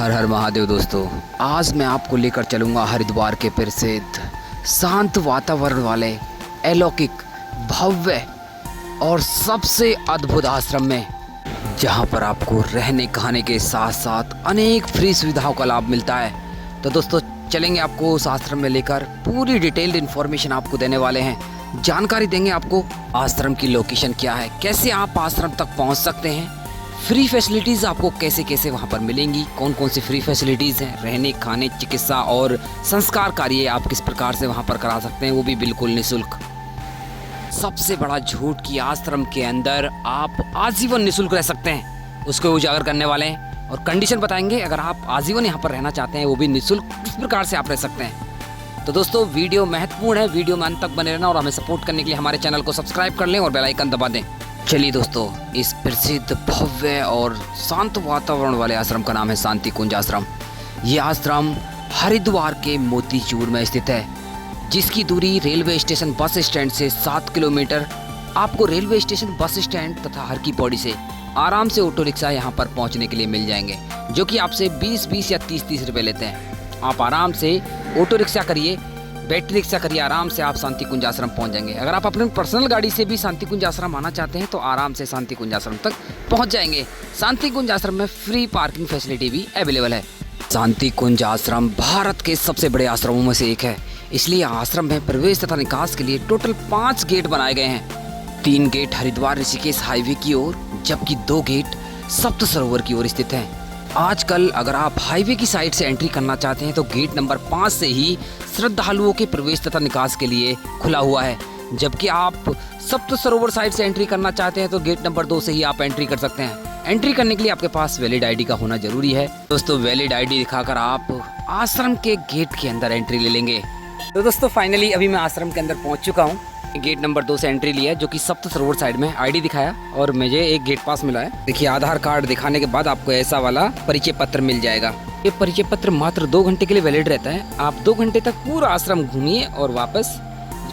हर हर महादेव दोस्तों, आज मैं आपको लेकर चलूँगा हरिद्वार के प्रसिद्ध शांत वातावरण वाले अलौकिक भव्य और सबसे अद्भुत आश्रम में, जहां पर आपको रहने खाने के साथ साथ अनेक फ्री सुविधाओं का लाभ मिलता है। तो दोस्तों चलेंगे आपको उस आश्रम में लेकर, पूरी डिटेल्ड इन्फॉर्मेशन आपको देने वाले हैं, जानकारी देंगे आपको आश्रम की लोकेशन क्या है, कैसे आप आश्रम तक पहुंच सकते हैं, फ्री फैसिलिटीज़ आपको कैसे कैसे वहां पर मिलेंगी, कौन कौन सी फ्री फैसिलिटीज़ हैं, रहने खाने चिकित्सा और संस्कार कार्य आप किस प्रकार से वहां पर करा सकते हैं, वो भी बिल्कुल निःशुल्क। सबसे बड़ा झूठ कि आश्रम के अंदर आप आजीवन निःशुल्क रह सकते हैं, उसको उजागर करने वाले हैं और कंडीशन बताएंगे। अगर आप आजीवन यहाँ पर रहना चाहते हैं वो भी निःशुल्क, किस प्रकार से आप रह सकते हैं। तो दोस्तों वीडियो महत्वपूर्ण है, वीडियो में अंत तक बने रहना और हमें सपोर्ट करने के लिए हमारे चैनल को सब्सक्राइब कर लें और बेल आइकन दबा दें। चलिए दोस्तों, इस प्रसिद्ध भव्य और शांत वातावरण वाले आश्रम का नाम है शांति कुंज आश्रम। ये आश्रम हरिद्वार के मोतीचूर में स्थित है, जिसकी दूरी रेलवे स्टेशन बस स्टैंड से 7 किलोमीटर। आपको रेलवे स्टेशन बस स्टैंड तथा हर की पौड़ी से आराम से ऑटो रिक्शा यहाँ पर पहुँचने के लिए मिल जाएंगे, जो कि आपसे 20-20 या 30-30 रुपये लेते हैं। आप आराम से ऑटो रिक्शा करिए, बैटरी रिक्शा करिए, आराम से आप शांति कुंज आश्रम पहुंच जाएंगे। अगर आप अपने पर्सनल गाड़ी से भी शांति कुंज आश्रम आना चाहते हैं तो आराम से शांति कुंज आश्रम तक पहुंच जाएंगे। शांति कुंज आश्रम में फ्री पार्किंग फैसिलिटी भी अवेलेबल है। शांति कुंज आश्रम भारत के सबसे बड़े आश्रमों में से एक है, इसलिए आश्रम में प्रवेश तथा निकास के लिए टोटल 5 गेट बनाए गए हैं। 3 गेट हरिद्वार ऋषिकेश हाईवे की ओर, जबकि 2 गेट सप्त सरोवर की ओर स्थित हैं। आजकल अगर आप हाईवे की साइड से एंट्री करना चाहते हैं तो गेट नंबर 5 से ही श्रद्धालुओं के प्रवेश तथा निकास के लिए खुला हुआ है, जबकि आप सप्त सरोवर साइड से एंट्री करना चाहते हैं तो गेट नंबर 2 से ही आप एंट्री कर सकते हैं। एंट्री करने के लिए आपके पास वैलिड आईडी का होना जरूरी है। दोस्तों वैलिड आईडी दिखाकर आप आश्रम के गेट के अंदर एंट्री ले लेंगे। तो दोस्तों फाइनली अभी मैं आश्रम के अंदर पहुंच चुका हूं। गेट नंबर 2 से एंट्री लिया, जो कि सप्त सरोवर साइड में आईडी दिखाया और मुझे एक गेट पास मिला है। देखिए आधार कार्ड दिखाने के बाद आपको ऐसा वाला परिचय पत्र मिल जाएगा। ये परिचय पत्र मात्र 2 घंटे के लिए वैलिड रहता है। आप 2 घंटे तक पूरा आश्रम घूमिए और वापस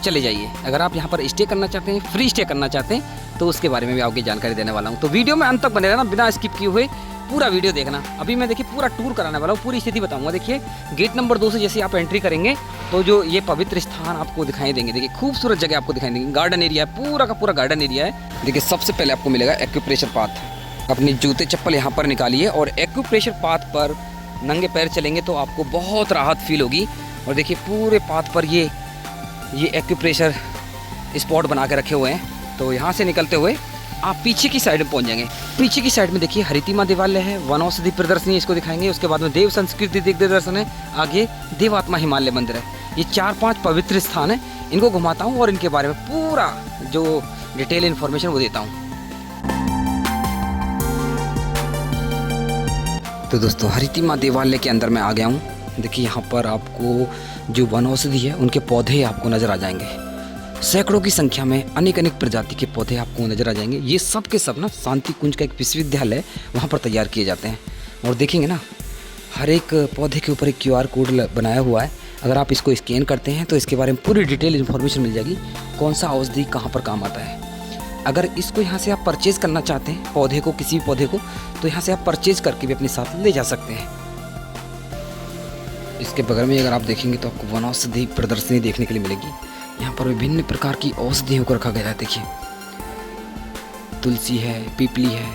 चले जाइए। अगर आप यहाँ पर स्टे करना चाहते हैं, फ्री स्टे करना चाहते हैं, तो उसके बारे में भी आपकी जानकारी देने वाला हूँ। तो वीडियो में अंत तक बने रहना, बिना स्किप किए हुए पूरा वीडियो देखना। अभी मैं देखिए पूरा टूर कराने वाला हूँ, पूरी स्थिति बताऊंगा। देखिए गेट नंबर 2 से जैसे आप एंट्री करेंगे तो जो ये पवित्र स्थान आपको दिखाई देंगे, देखिए खूबसूरत जगह आपको दिखाई देंगे। गार्डन एरिया है, पूरा का पूरा गार्डन एरिया है। देखिए सबसे पहले आपको मिलेगा एक्यूप्रेशर पाथ। अपनी जूते चप्पल यहाँ पर निकालिए और एक्यूप्रेशर पाथ पर नंगे पैर चलेंगे तो आपको बहुत राहत फील होगी। और देखिए पूरे पाथ पर ये एक्यूप्रेशर स्पॉट बना के रखे हुए हैं। तो यहाँ से निकलते हुए आप पीछे की साइड में पहुंच जाएंगे। पीछे की साइड में देखिए हरितिमा देवालय है, वनौषधि प्रदर्शनी इसको दिखाएंगे। उसके बाद में देव संस्कृति दिग्गज दर्शन है, आगे देवात्मा हिमालय मंदिर है। ये 4-5 पवित्र स्थान है, इनको घुमाता हूँ और इनके बारे में पूरा जो डिटेल इन्फॉर्मेशन वो देता हूँ। तो दोस्तों हरितिमा देवालय के अंदर मैं आ गया हूँ। देखिए यहाँ पर आपको जो वनौषधि है उनके पौधे आपको नजर आ जाएंगे। सैकड़ों की संख्या में अनेक प्रजाति के पौधे आपको नजर आ जाएंगे। ये सब के सब ना शांति कुंज का एक विश्वविद्यालय वहाँ पर तैयार किए जाते हैं। और देखेंगे ना हर एक पौधे के ऊपर एक QR कोड बनाया हुआ है। अगर आप इसको स्कैन करते हैं तो इसके बारे में पूरी डिटेल इन्फॉर्मेशन मिल जाएगी, कौन सा औषधि कहाँ पर काम आता है। अगर इसको यहाँ से आप परचेज करना चाहते हैं, पौधे को, किसी भी पौधे को, तो यहाँ से आप परचेज करके भी अपने साथ ले जा सकते हैं। इसके बगल में अगर आप देखेंगे तो आपको वनौषधि प्रदर्शनी देखने के लिए मिलेगी। यहाँ पर विभिन्न प्रकार की औषधियों को रखा गया है। देखिए तुलसी है, पीपली है,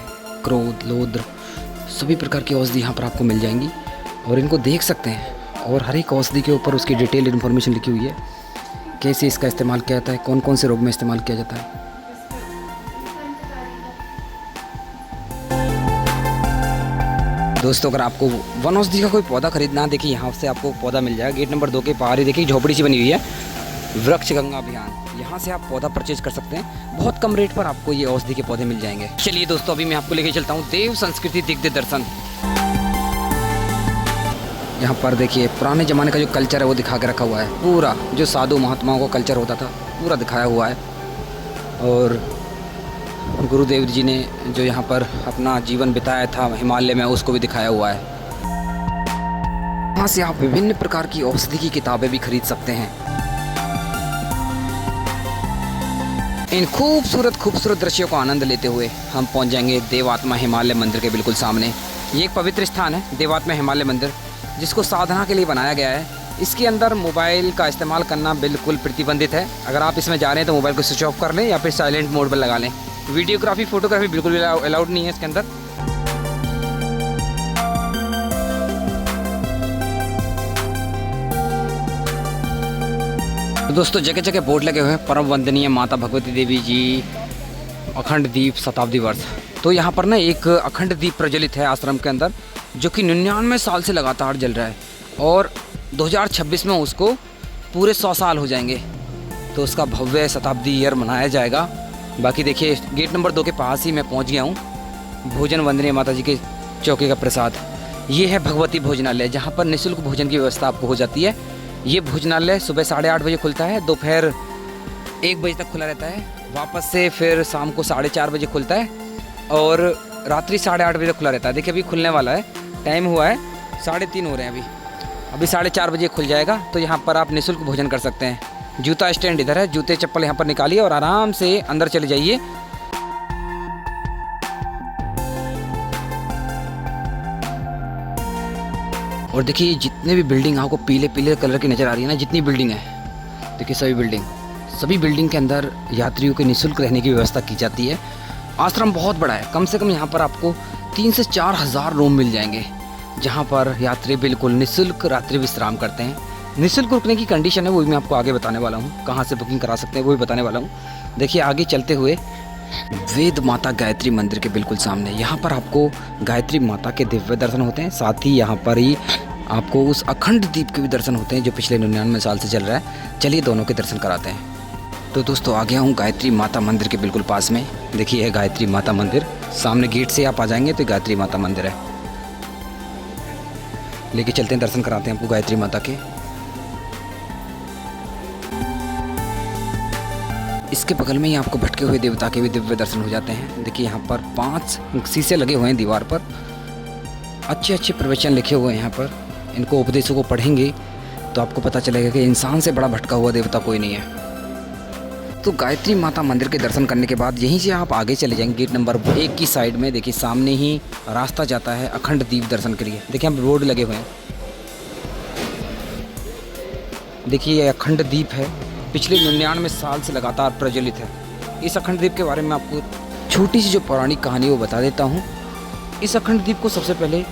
क्रोध, लोद्र, सभी प्रकार की औषधि यहाँ पर आपको मिल जाएंगी और इनको देख सकते हैं। और हर एक औषधि के ऊपर उसकी डिटेल इन्फॉर्मेशन लिखी हुई है, कैसे इसका इस्तेमाल किया जाता है, कौन कौन से रोग में इस्तेमाल किया जाता है। दोस्तों अगर आपको वनौषधि का कोई पौधा खरीदना है, देखिए यहाँ से आपको पौधा मिल जाएगा। गेट नंबर 2 के बाहर ही देखिए झोपड़ी सी बनी हुई है, वृक्ष गंगा अभियान, यहाँ से आप पौधा परचेज कर सकते हैं। बहुत कम रेट पर आपको ये औषधि के पौधे मिल जाएंगे। चलिए दोस्तों अभी मैं आपको लेके चलता हूँ देव संस्कृति दिग्गज दर्शन। यहाँ पर देखिए पुराने ज़माने का जो कल्चर है वो दिखा के रखा हुआ है। पूरा जो साधु महात्माओं का कल्चर होता था पूरा दिखाया हुआ है। और गुरुदेव जी ने जो यहाँ पर अपना जीवन बिताया था हिमालय में, उसको भी दिखाया हुआ है। यहाँ से आप विभिन्न प्रकार की औषधि की किताबें भी खरीद सकते हैं। इन खूबसूरत दृश्यों का आनंद लेते हुए हम पहुंच जाएंगे देवात्मा हिमालय मंदिर के बिल्कुल सामने। ये एक पवित्र स्थान है देवात में हिमालय मंदिर, जिसको साधना के लिए बनाया गया है। इसके अंदर मोबाइल का इस्तेमाल करना बिल्कुल प्रतिबंधित है। अगर आप इसमें जा रहे हैं तो मोबाइल को स्विच ऑफ कर लें या फिर साइलेंट मोड पर लगा लें। वीडियोग्राफी फोटोग्राफी बिल्कुल भी अलाउड नहीं है इसके अंदर। तो दोस्तों जगह जगह बोर्ड लगे हुए हैं, परम वंदनीय माता भगवती देवी जी अखंड दीप शताब्दी वर्ष। तो यहाँ पर ना एक अखंड दीप प्रज्वलित है आश्रम के अंदर, जो कि 99 साल से लगातार जल रहा है और 2026 में उसको पूरे 100 साल हो जाएंगे। तो उसका भव्य शताब्दी ईयर मनाया जाएगा। बाकी देखिए गेट नंबर 2 के पास ही मैं पहुंच गया हूं। भोजन वंदनीय माता जी के चौके का प्रसाद। ये है भगवती भोजनालय, जहां पर निःशुल्क भोजन की व्यवस्था आपको हो जाती है। ये भोजनालय सुबह 8:30 बजे खुलता है, दोपहर 1 बजे तक खुला रहता है, वापस से फिर शाम को 4:30 बजे खुलता है और रात्रि 8:30 बजे तक खुला रहता है। देखिए अभी खुलने वाला है, टाइम हुआ है 3:30 हो रहे हैं अभी 4:30 बजे खुल जाएगा। तो यहाँ पर आप निःशुल्क भोजन कर सकते हैं। जूता स्टैंड इधर है, जूते चप्पल यहाँ पर निकालिए और आराम से अंदर चले जाइए। और देखिए जितने भी बिल्डिंग आपको पीले पीले कलर की नज़र आ रही है ना, जितनी बिल्डिंग है, देखिए सभी बिल्डिंग के अंदर यात्रियों के निःशुल्क रहने की व्यवस्था की जाती है। आश्रम बहुत बड़ा है, कम से कम यहाँ पर आपको 3 से 4 हज़ार रूम मिल जाएंगे, जहाँ पर यात्री बिल्कुल निःशुल्क रात्रि विश्राम करते हैं। निःशुल्क रुकने की कंडीशन है वो भी मैं आपको आगे बताने वाला हूँ, कहाँ से बुकिंग करा सकते हैं वो भी बताने वाला हूँ। देखिए आगे चलते हुए वेद माता गायत्री मंदिर के बिल्कुल सामने यहाँ पर आपको गायत्री माता के दिव्य दर्शन होते हैं। साथ ही यहाँ पर ही आपको उस अखंड दीप के भी दर्शन होते हैं जो पिछले 99 साल से चल रहा है। चलिए दोनों के दर्शन कराते हैं। तो दोस्तों आ गया हूँ गायत्री माता मंदिर के बिल्कुल पास में। देखिए है गायत्री माता मंदिर, सामने गेट से आप आ जाएंगे तो गायत्री माता मंदिर है। लेके चलते हैं, दर्शन कराते हैं आपको गायत्री माता के। इसके बगल में ही आपको भटके हुए देवता के भी दिव्य दर्शन हो जाते हैं। देखिए यहाँ पर 5 शीशे लगे हुए हैं दीवार पर, अच्छे अच्छे प्रवचन लिखे हुए हैं यहाँ पर। इनको उपदेशों को पढ़ेंगे तो आपको पता चलेगा कि इंसान से बड़ा भटका हुआ देवता कोई नहीं है। तो गायत्री माता मंदिर के दर्शन करने के बाद यहीं से आप आगे चले जाएंगे गेट नंबर 1 की साइड में। देखिए सामने ही रास्ता जाता है अखंड दीप दर्शन के लिए। देखिए यहाँ बोर्ड लगे हुए हैं, देखिए ये अखंड दीप है, पिछले 99 साल से लगातार प्रज्वलित है। इस अखंड दीप के बारे में आपको छोटी सी जो पौराणिक कहानी वो बता देता हूँ। इस अखंड दीप को सबसे पहले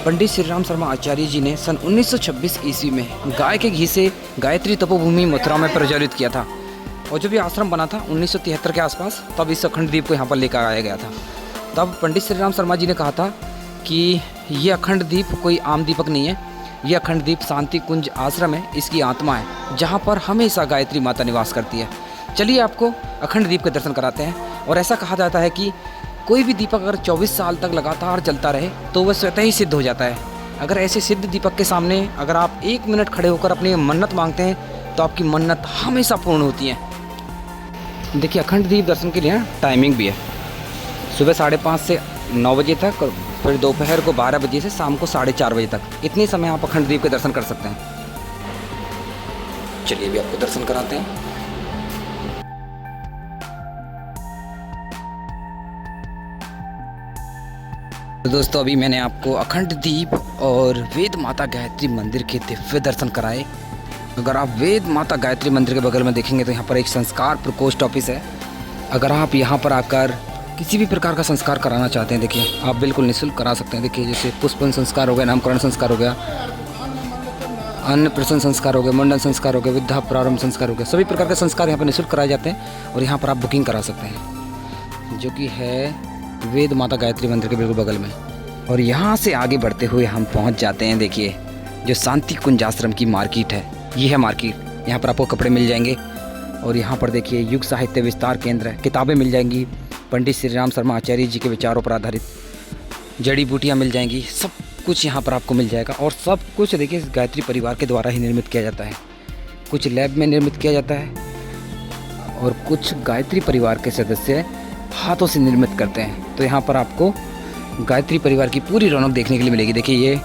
पंडित श्री राम शर्मा आचार्य जी ने सन 1926 ईस्वी में गाय के घी से गायत्री तपोभूमि मथुरा में प्रज्वलित किया था। और जब ये आश्रम बना था 1973 के आसपास, तब इस अखंड दीप को यहाँ पर लेकर आया गया था। तब पंडित श्री राम शर्मा जी ने कहा था कि ये अखंड दीप कोई आम दीपक नहीं है, ये अखंड दीप शांति कुंज आश्रम है, इसकी आत्मा है, जहाँ पर हमेशा गायत्री माता निवास करती है। चलिए आपको अखंड दीप के दर्शन कराते हैं। और ऐसा कहा जाता है कि कोई भी दीपक अगर 24 साल तक लगातार जलता रहे तो वह स्वतः ही सिद्ध हो जाता है। अगर ऐसे सिद्ध दीपक के सामने अगर आप 1 मिनट खड़े होकर अपनी मन्नत मांगते हैं तो आपकी मन्नत हमेशा पूर्ण होती है। देखिए अखंड दीप दर्शन के लिए टाइमिंग भी है, सुबह 5:30 से 9 बजे तक और फिर दोपहर को 12 बजे से शाम को 4:30 बजे तक। इतने समय आप अखंड दीप के दर्शन कर सकते हैं। चलिए भी आपको दर्शन कराते हैं। तो दोस्तों अभी मैंने आपको अखंड दीप और वेद माता गायत्री मंदिर के दिव्य दर्शन कराए। अगर आप वेद माता गायत्री मंदिर के बगल में देखेंगे तो यहाँ पर एक संस्कार प्रकोष्ठ ऑफिस है। अगर आप यहाँ पर आकर किसी भी प्रकार का संस्कार कराना चाहते हैं, देखिए आप बिल्कुल निःशुल्क करा सकते हैं। देखिए जैसे पुष्पन संस्कार हो गया, नामकरण संस्कार हो गया, अन्नप्राशन संस्कार हो गया, मंडन संस्कार हो गया, विद्या प्रारंभ संस्कार हो गया, सभी प्रकार के संस्कार यहाँ पर निःशुल्क कराए जाते हैं। और यहाँ पर आप बुकिंग करा सकते हैं, जो कि है वेद माता गायत्री मंदिर के बिल्कुल बगल में। और यहाँ से आगे बढ़ते हुए हम पहुँच जाते हैं, देखिए जो शांति कुंज आश्रम की मार्केट है, ये है मार्केट। यहाँ पर आपको कपड़े मिल जाएंगे और यहाँ पर देखिए युग साहित्य विस्तार केंद्र है, किताबें मिल जाएंगी, पंडित श्री राम शर्मा आचार्य जी के विचारों पर आधारित जड़ी बूटियाँ मिल जाएंगी, सब कुछ यहाँ पर आपको मिल जाएगा। और सब कुछ देखिए गायत्री परिवार के द्वारा ही निर्मित किया जाता है। कुछ लैब में निर्मित किया जाता है और कुछ गायत्री परिवार के सदस्य हाथों से निर्मित करते हैं। तो यहाँ पर आपको गायत्री परिवार की पूरी रौनक देखने के लिए मिलेगी। देखिए ये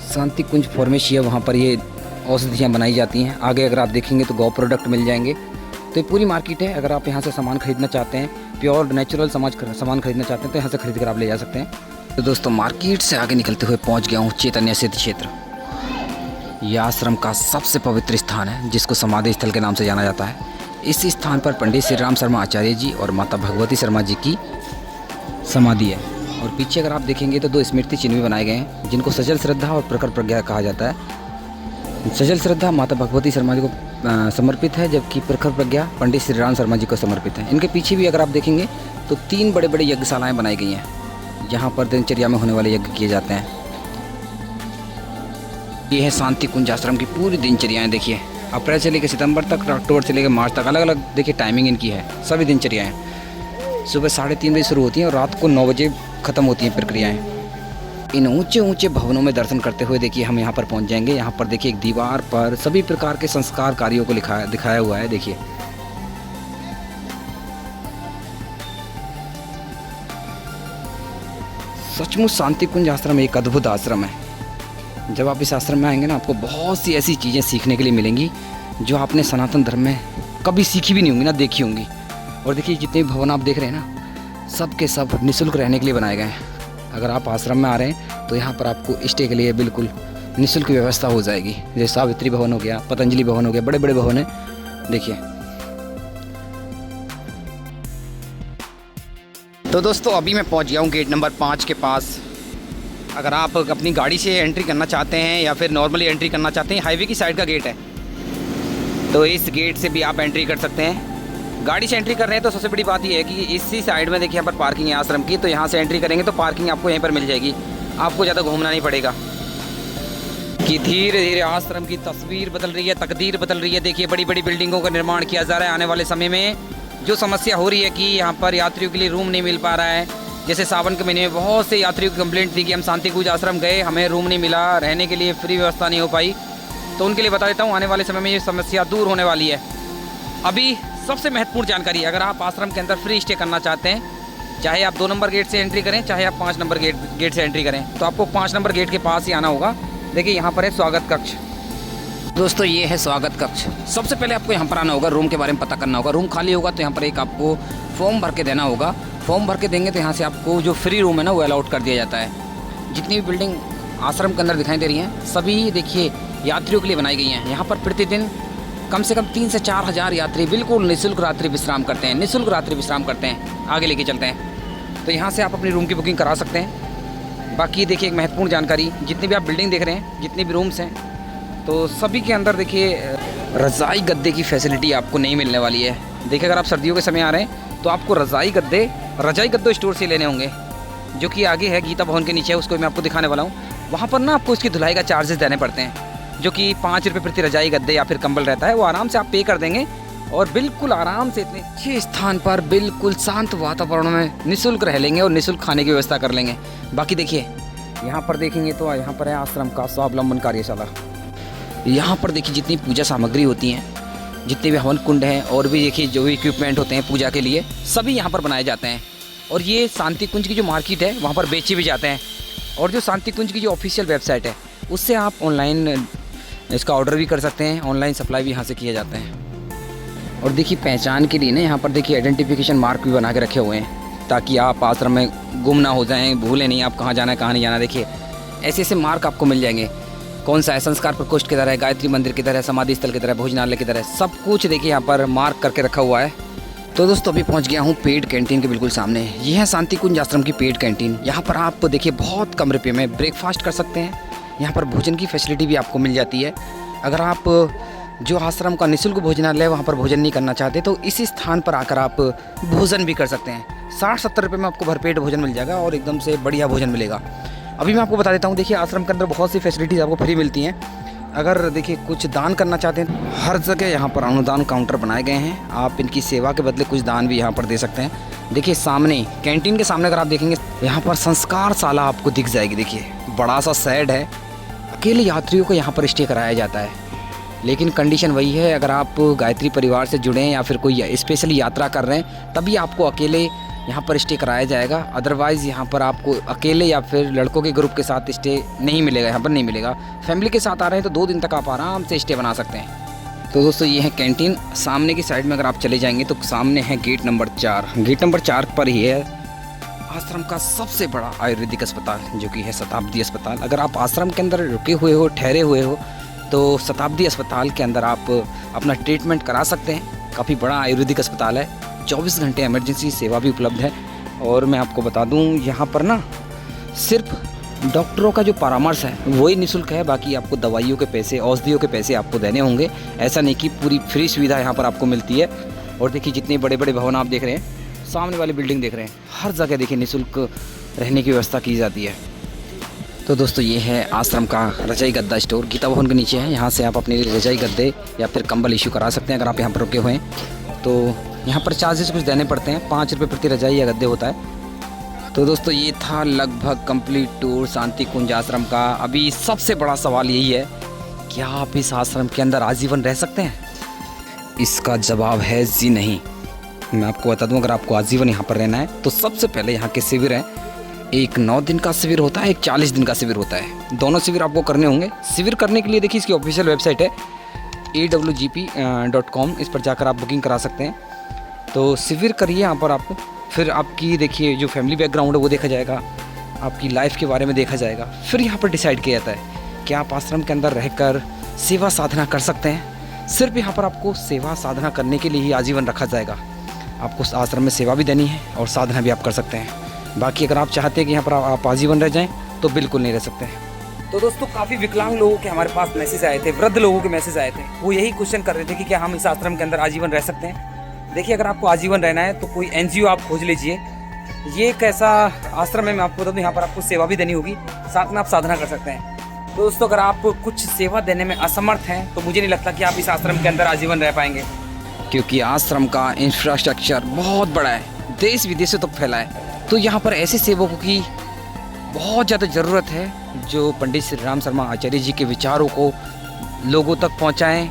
शांति कुंज फार्मेसिया, वहाँ पर ये औषधियाँ बनाई जाती हैं। आगे अगर आप देखेंगे तो गौ प्रोडक्ट मिल जाएंगे। तो ये पूरी मार्केट है। अगर आप यहाँ से सामान खरीदना चाहते हैं, प्योर नेचुरल सामान खरीदना चाहते हैं तो यहाँ से खरीद कर आप ले जा सकते हैं। तो दोस्तों मार्केट से आगे निकलते हुए पहुंच गया हूं चैतन्य सिद्धि क्षेत्र। यह आश्रम का सबसे पवित्र स्थान है जिसको समाधि स्थल के नाम से जाना जाता है। इस स्थान पर पंडित श्री राम शर्मा आचार्य जी और माता भगवती शर्मा जी की समाधि है। और पीछे अगर आप देखेंगे तो 2 स्मृति चिन्ह भी बनाए गए हैं जिनको सचल श्रद्धा और प्रखर प्रज्ञा कहा जाता है। सचल श्रद्धा माता भगवती शर्मा जी को समर्पित है, जबकि प्रखर प्रज्ञा पंडित श्री राम शर्मा जी को समर्पित है। इनके पीछे भी अगर आप देखेंगे तो 3 बड़े बड़े यज्ञशालाएँ बनाई गई हैं जहाँ पर दिनचर्या में होने वाले यज्ञ किए जाते हैं। ये है शांति कुंज आश्रम की पूरी दिनचर्याएँ। देखिए अप्रैल से लेकर सितंबर तक, अक्टूबर से लेकर मार्च तक अलग अलग देखिए टाइमिंग इनकी है। सभी दिनचर्याएँ सुबह 3:30 बजे शुरू होती हैं और रात को 9 बजे ख़त्म होती हैं प्रक्रियाएँ। इन ऊंचे ऊंचे भवनों में दर्शन करते हुए देखिए हम यहाँ पर पहुँच जाएंगे। यहाँ पर देखिए एक दीवार पर सभी प्रकार के संस्कार कार्यों को दिखाया हुआ है। देखिए सचमुच शांति कुंज आश्रम एक अद्भुत आश्रम है। जब आप इस आश्रम में आएंगे ना, आपको बहुत सी ऐसी चीज़ें सीखने के लिए मिलेंगी जो आपने सनातन धर्म में कभी सीखी भी नहीं होंगी, ना देखी होंगी। और देखिए जितने भी भवन आप देख रहे हैं ना, सब के सब निःशुल्क रहने के लिए बनाए गए हैं। अगर आप आश्रम में आ रहे हैं तो यहाँ पर आपको स्टे के लिए बिल्कुल निःशुल्क व्यवस्था हो जाएगी। जैसे सावित्री भवन हो गया, पतंजलि भवन हो गया, बड़े बड़े भवन हैं। देखिए तो दोस्तों अभी मैं पहुँच गया हूँ गेट नंबर 5 के पास। अगर आप अपनी गाड़ी से एंट्री करना चाहते हैं या फिर नॉर्मली एंट्री करना चाहते हैं, हाईवे की साइड का गेट है, तो इस गेट से भी आप एंट्री कर सकते हैं। गाड़ी से एंट्री कर रहे हैं तो सबसे बड़ी बात यह है कि इसी साइड में देखिए यहाँ पर पार्किंग है आश्रम की, तो यहाँ से एंट्री करेंगे तो पार्किंग आपको यहीं पर मिल जाएगी, आपको ज़्यादा घूमना नहीं पड़ेगा। कि धीरे धीरे आश्रम की तस्वीर बदल रही है, तकदीर बदल रही है। देखिए बड़ी बड़ी बिल्डिंगों का निर्माण किया जा रहा है। आने वाले समय में जो समस्या हो रही है कि यहाँ पर यात्रियों के लिए रूम नहीं मिल पा रहा है, जैसे सावन के महीने में बहुत से यात्रियों की कंप्लेंट थी कि हम शांति कुंज आश्रम गए, हमें रूम नहीं मिला, रहने के लिए फ्री व्यवस्था नहीं हो पाई, तो उनके लिए बता देता हूँ आने वाले समय में ये समस्या दूर होने वाली है। अभी सबसे महत्वपूर्ण जानकारी, अगर आप आश्रम के अंदर फ्री स्टे करना चाहते हैं, चाहे आप 2 नंबर गेट से एंट्री करें, चाहे आप 5 नंबर गेट से एंट्री करें, तो आपको 5 नंबर गेट के पास ही आना होगा। देखिए यहाँ पर है स्वागत कक्ष। दोस्तों ये है स्वागत कक्ष। सबसे पहले आपको यहाँ पर आना होगा, रूम के बारे में पता करना होगा। रूम खाली होगा तो यहाँ पर एक आपको फॉर्म भर के देना होगा। फॉर्म भर के देंगे तो यहाँ से आपको जो फ्री रूम है ना वो अलाउट कर दिया जाता है। जितनी भी बिल्डिंग आश्रम के अंदर दिखाई दे रही हैं सभी देखिए यात्रियों के लिए बनाई गई हैं। यहाँ पर प्रतिदिन कम से कम 3 से 4 हज़ार यात्री बिल्कुल निःशुल्क रात्रि विश्राम करते हैं, निःशुल्क रात्रि विश्राम करते हैं। आगे लेके चलते हैं तो यहाँ से आप अपनी रूम की बुकिंग करा सकते हैं। बाकी देखिए एक महत्वपूर्ण जानकारी, जितनी भी आप बिल्डिंग देख रहे हैं, जितनी भी रूम्स हैं, तो सभी के अंदर देखिए रज़ाई गद्दे की फैसिलिटी आपको नहीं मिलने वाली है। देखिए अगर आप सर्दियों के समय आ रहे हैं तो आपको रज़ाई गद्दे स्टोर से लेने होंगे, जो कि आगे है गीता भवन के नीचे है, उसको मैं आपको दिखाने वाला हूँ। वहाँ पर ना आपको इसकी धुलाई का चार्जेस देने पड़ते हैं, जो कि 5 रुपये प्रति रजाई गद्दे या फिर कंबल रहता है। वो आराम से आप पे कर देंगे और बिल्कुल आराम से इतने अच्छे स्थान पर बिल्कुल शांत वातावरण में निःशुल्क रह लेंगे और निःशुल्क खाने की व्यवस्था कर लेंगे। बाकी देखिए यहाँ पर देखेंगे तो यहाँ पर है आश्रम का स्वावलंबन कार्यशाला। यहाँ पर देखिए जितनी पूजा सामग्री होती हैं, जितने भी हवन कुंड हैं और भी देखिए जो भी इक्विपमेंट होते हैं पूजा के लिए, सभी यहाँ पर बनाए जाते हैं। और ये शांति कुंज की जो मार्केट है वहाँ पर बेचे भी जाते हैं। और जो शांति कुंज की जो ऑफिशियल वेबसाइट है उससे आप ऑनलाइन इसका ऑर्डर भी कर सकते हैं, ऑनलाइन सप्लाई भी यहाँ से किए जाते हैं। और देखिए पहचान के लिए ना यहाँ पर देखिए आइडेंटिफिकेशन मार्क भी बना के रखे हुए हैं, ताकि आप आश्रम में गुम ना हो जाएं, भूलें नहीं आप कहाँ जाना है कहाँ नहीं जाना। देखिए ऐसे ऐसे मार्क आपको मिल जाएंगे, कौन सा है, संस्कार प्रकोष्ठ की तरह है, गायत्री मंदिर की तरह है, समाधि स्थल की तरह, भोजनालय की तरह, सब कुछ देखिए यहाँ पर मार्क करके रखा हुआ है। तो दोस्तों अभी पहुँच गया हूँ पेड कैंटीन के बिल्कुल सामने। ये है शांति कुंज आश्रम की पेड कैंटीन। यहाँ पर आप देखिए बहुत कम रुपये में ब्रेकफास्ट कर सकते हैं। यहाँ पर भोजन की फैसिलिटी भी आपको मिल जाती है। अगर आप जो आश्रम का निःशुल्क भोजनालय है वहाँ पर भोजन नहीं करना चाहते तो इसी स्थान पर आकर आप भोजन भी कर सकते हैं। 60-70 रुपये में आपको भरपेट भोजन मिल जाएगा और एकदम से बढ़िया भोजन मिलेगा। अभी मैं आपको बता देता हूँ, देखिए आश्रम के अंदर बहुत सी फैसिलिटीज़ आपको फ्री मिलती हैं। अगर देखिए कुछ दान करना चाहते हैं, हर जगह यहाँ पर अनुदान काउंटर बनाए गए हैं। आप इनकी सेवा के बदले कुछ दान भी यहाँ पर दे सकते हैं। देखिए सामने कैंटीन के सामने अगर आप देखेंगे यहाँ पर संस्कार शाला आपको दिख जाएगी। देखिए बड़ा सा शेड है, अकेले यात्रियों को यहाँ पर स्टे कराया जाता है। लेकिन कंडीशन वही है, अगर आप गायत्री परिवार से जुड़े हैं या फिर कोई स्पेशली यात्रा कर रहे हैं तभी आपको अकेले यहाँ पर स्टे कराया जाएगा। अदरवाइज़ यहाँ पर आपको अकेले या फिर लड़कों के ग्रुप के साथ स्टे नहीं मिलेगा, यहाँ पर नहीं मिलेगा। फैमिली के साथ आ रहे हैं तो 2 दिन तक आप आराम से स्टे बना सकते हैं। तो दोस्तों ये है कैंटीन। सामने की साइड में अगर आप चले जाएंगे तो सामने है गेट नंबर 4। गेट नंबर 4 पर ही है आश्रम का सबसे बड़ा आयुर्वेदिक अस्पताल जो कि है शताब्दी अस्पताल। अगर आप आश्रम के अंदर रुके हुए हो, ठहरे हुए हो, तो शताब्दी अस्पताल के अंदर आप अपना ट्रीटमेंट करा सकते हैं। काफ़ी बड़ा आयुर्वेदिक अस्पताल है, 24 घंटे इमरजेंसी सेवा भी उपलब्ध है। और मैं आपको बता दूं, यहाँ पर ना सिर्फ डॉक्टरों का जो परामर्श है वही निःशुल्क है। बाकी आपको दवाइयों के पैसे, औषधियों के पैसे आपको देने होंगे। ऐसा नहीं कि पूरी फ्री सुविधा यहाँ पर आपको मिलती है। और देखिए जितने बड़े बड़े भवन आप देख रहे हैं, सामने वाली बिल्डिंग देख रहे हैं, हर जगह देखिए निःशुल्क रहने की व्यवस्था की जाती है। तो दोस्तों ये है आश्रम का रजाई गद्दा स्टोर, गीता भवन के नीचे है। यहाँ से आप अपने रजाई गद्दे या फिर कंबल इशू करा सकते हैं। अगर आप यहाँ पर रुके हुए हैं तो यहाँ पर चार्जेस कुछ देने पड़ते हैं, 5 रुपये प्रति रजाई या गद्दे होता है। तो दोस्तों ये था लगभग कंप्लीट टूर शांति कुंज आश्रम का। अभी सबसे बड़ा सवाल यही है, क्या आप इस आश्रम के अंदर आजीवन रह सकते हैं? इसका जवाब है जी नहीं। मैं आपको बता दूं, अगर आपको आजीवन यहाँ पर रहना है तो सबसे पहले यहाँ के शिविर हैं। एक 9 दिन का शिविर होता है, एक 40 दिन का शिविर होता है। दोनों शिविर आपको करने होंगे। शिविर करने के लिए देखिए इसकी ऑफिशियल वेबसाइट है awgp.com, इस पर जाकर आप बुकिंग करा सकते हैं। तो शिविर करिए यहाँ पर आपको, फिर आपकी देखिए जो फैमिली बैकग्राउंड है वो देखा जाएगा, आपकी लाइफ के बारे में देखा जाएगा। फिर यहाँ पर डिसाइड किया जाता है कि आप आश्रम के अंदर रहकर सेवा साधना कर सकते हैं। सिर्फ यहाँ पर आपको सेवा साधना करने के लिए ही आजीवन रखा जाएगा। आपको उस आश्रम में सेवा भी देनी है और साधना भी आप कर सकते हैं। बाकी अगर आप चाहते हैं कि यहाँ पर आप आजीवन रह जाएं तो बिल्कुल नहीं रह सकते हैं। तो दोस्तों काफ़ी विकलांग लोगों के हमारे पास मैसेज आए थे, वृद्ध लोगों के मैसेज आए थे। वो यही क्वेश्चन कर रहे थे कि क्या हम इस आश्रम के अंदर आजीवन रह सकते हैं। देखिए अगर आपको आजीवन रहना है तो कोई NGO आप खोज लीजिए। ये एक ऐसा आश्रम है, मैं आपको बता दूँ, यहाँ पर आपको सेवा भी देनी होगी, साथ में आप साधना कर सकते हैं। तो दोस्तों अगर आप कुछ सेवा देने में असमर्थ हैं तो मुझे नहीं लगता कि आप इस आश्रम के अंदर आजीवन रह पाएंगे, क्योंकि आश्रम का इंफ्रास्ट्रक्चर बहुत बड़ा है, देश विदेशों तक फैला है। तो यहाँ पर ऐसे सेवकों की बहुत ज़्यादा ज़रूरत है जो पंडित श्री राम शर्मा आचार्य जी के विचारों को लोगों तक पहुँचाएँ।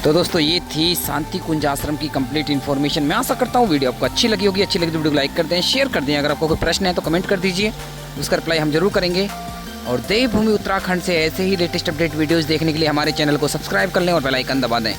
तो दोस्तों ये थी शांति कुंज आश्रम की कंप्लीट इन्फॉर्मेशन। मैं आशा करता हूँ वीडियो आपको अच्छी लगी होगी। अच्छी लगी तो वीडियो को लाइक कर दें, शेयर कर दें। अगर आपको कोई प्रश्न है तो कमेंट कर दीजिए, उसका रिप्लाई हम जरूर करेंगे। और देवभूमि उत्तराखंड से ऐसे ही लेटेस्ट अपडेट वीडियोस देखने के लिए हमारे चैनल को सब्सक्राइब कर लें और बेल आइकन दबा दें।